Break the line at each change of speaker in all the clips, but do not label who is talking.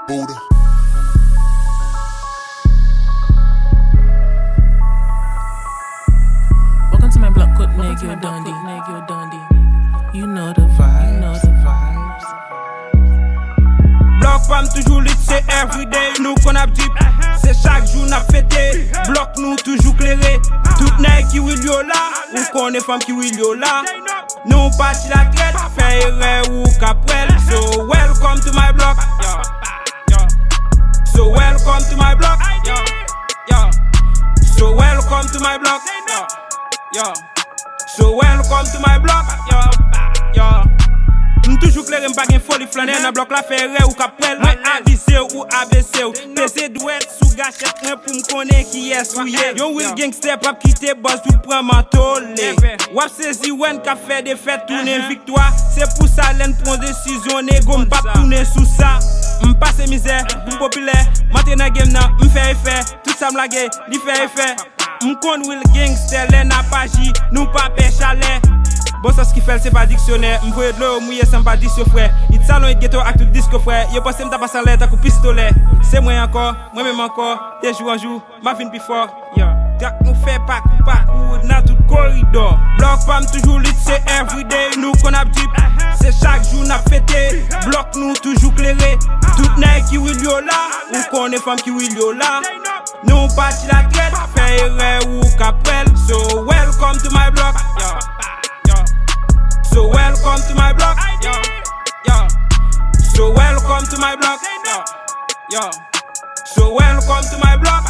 Buddha.
Welcome to my block, cut nigga Dundee. You know the vibes.
Bloc pam toujours lit, c'est everyday. Nous qu'on a deep, c'est chaque jour n'a fêté. Bloc nous toujours clairé. Tout nèg qui will yo là, ou qu'on est femme qui will yo là. Nous parti la traite, fait erreur ou caprel. So welcome to my block. So welcome to my block. So welcome to my block. So welcome to my block. Toujours clair, m'pas gen folie flaner dans bloc la ferre ou capel. Moi avisé ou ABC ou PC douette sous gâchette moi pour m'connaît qui est souillé. Yo will gangster pas quitter boss tout prend mentolé. Wap saisi when ka fait des fêtes tourner victoire. C'est pour ça l'en prend décision négo m'pas tourner sous ça. M'passe misère, m'populaire, matin dans game nan m'fait effet. Tout ça m'lague, li fait effet. M'kon will gangster l'en a pas j, nous pas pêche à l'air. Bon ça ce qu'il fait c'est pas dictionnaire. M'voye de l'eau mouillé sans pas dicio frère. It salon it ghetto ak tout disco frère. Yo passe m'ta pas sans l'air ta coup pistolet. C'est moi encore, moi même encore. De jour en jour, ma fin plus fort. Gak nous fait pas coup dans tout corridor. Bloc pam toujours lit c'est everyday. Nous qu'on a deep, c'est chaque jour n'a fêté. Bloc nous toujours clairé. Tout nèg qui will yo là, ou qu'on est femme qui will yo là. Nous parti la traite, fait erreur ou caprel. So welcome to my block. So welcome to my block. So welcome to my block. So welcome to my block.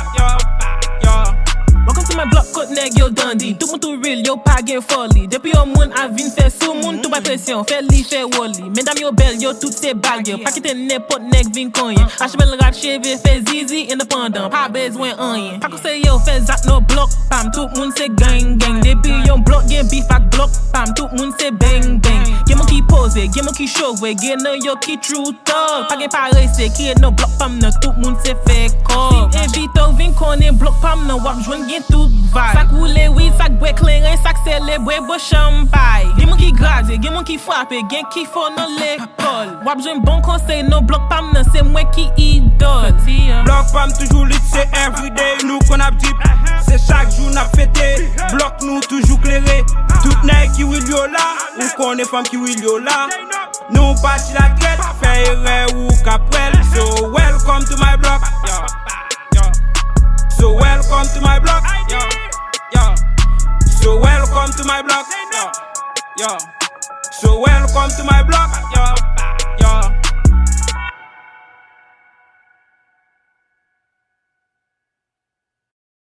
Welcome to my block, cut nèg yo Dundee. Tout moun tout real, yo pa gen folie. Depuis yo moun a vin fait sous moun, tout pas pression, fait li fait woli. Mesdames yo belle, yo tout c'est bague. Pas quitter n'importe nèg vin konyen. Achebel rat cheve, fait zizi, indépendant, pas besoin rien. Pas conseil yo fait zat no block, pam, tout moun c'est gang. Depuis yon block gen beef ak block, pam, tout moun c'est bang. Gen moun ki pose, gen moun ki chauve, gen yo ki true talk. Pas gen pareil, c'est qui no block, pam, nan tout moun c'est fait call. Si evito vin konnen block, pam, nan wap jwen gen tout vibe. Sak roule oui, sak bwe clairin, sak celebre bo champagne. Gen moun ki grade, gen moun ki frappe, gen ki fò nan l'école. Wap jwen bon conseil, non bloc pam nan, c'est moi qui idole. Katia.
Bloc pam toujours lit, c'est everyday. Nous qu'on a deep, c'est chaque jour n'a fêté. Bloc nous toujours clairé. Tout nèg qui will yo là, ou qu'on est femme qui will yo là. Nous parti la traite, fait erreur ou caprel. So welcome to my block. So welcome to my block. So welcome to my block. So welcome to my block.